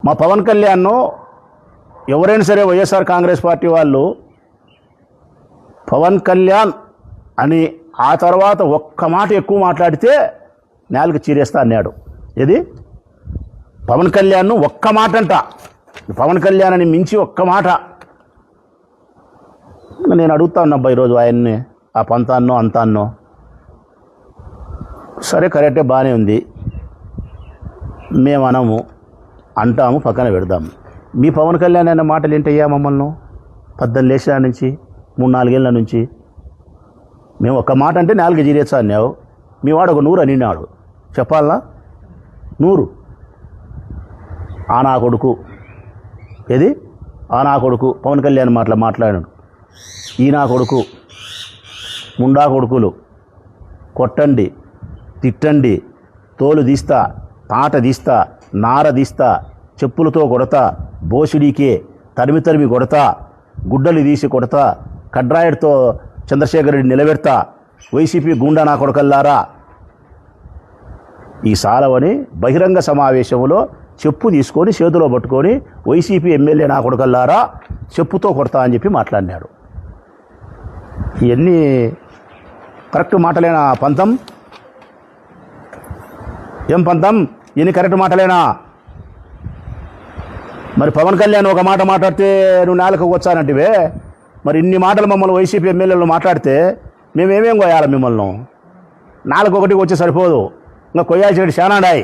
మా పవన్ కళ్యాణ్ను ఎవరైనా సరే వైఎస్ఆర్ కాంగ్రెస్ పార్టీ వాళ్ళు పవన్ కళ్యాణ్ అని ఆ తర్వాత ఒక్క మాట ఎక్కువ మాట్లాడితే నాలుక చీరేస్తా అన్నాడు. ఇది పవన్ కళ్యాణ్ను ఒక్క మాట అంట, పవన్ కళ్యాణ్ అని మించి ఒక్క మాట. నేను అడుగుతా ఉన్నబ్బా ఈరోజు ఆయన్ని, ఆ పంతాన్నో అంతాన్నో. సరే కరెక్టే, బాగానే ఉంది, మేము అనము, అంటాము, పక్కన పెడదాము. మీ పవన్ కళ్యాణ్ అనే మాటలు ఏంటయ్యా మమ్మల్ని 18 ఏళ్ళ నుంచి 3-4 ఏళ్ళ నుంచి మేము ఒక్క మాట అంటే 4 జీరేచ్చా అన్నావు. మీ వాడు ఒక 100 అనినాడు, చెప్పాలనా? 100 ఆ నా కొడుకు, ఏది ఆ నా కొడుకు పవన్ కళ్యాణ్ మాట్లాడాడు. ఈ నా కొడుకు, ముండా కొడుకులు, కొట్టండి, తిట్టండి, తోలు తీస్తా, తాట తీస్తా, నార తీస్తా, చెప్పులతో కొడతా, బోసిడీకే తరిమి తరిమి కొడతా, గుడ్డలు తీసి కొడతా, కడ్రాయడ్తో చంద్రశేఖర్ రెడ్డి నిలబెడతా, వైసీపీ గుండా నా కొడకల్లారా. ఈ సాలవని బహిరంగ సమావేశంలో చెప్పు తీసుకొని చేతిలో పట్టుకొని వైసీపీ ఎమ్మెల్యే నా కొడకల్లారా చెప్పుతో కొడతా అని చెప్పి మాట్లాడినాడు. ఇవన్నీ కరెక్ట్ మాటలేనా పంతం? ఏం పంతం, ఇన్ని కరెక్ట్ మాటలేనా? మరి పవన్ కళ్యాణ్ ఒక మాట మాట్లాడితే నువ్వు నేలకు వచ్చానంటివే, మరి ఇన్ని మాటలు మమ్మల్ని వైసీపీ ఎమ్మెల్యేలు మాట్లాడితే మేమేమేం కొయ్యాలి? మిమ్మల్ని 4 ఒకటి వచ్చి సరిపోదు, ఇంకా కొయ్యాల్సి చానాడాయి.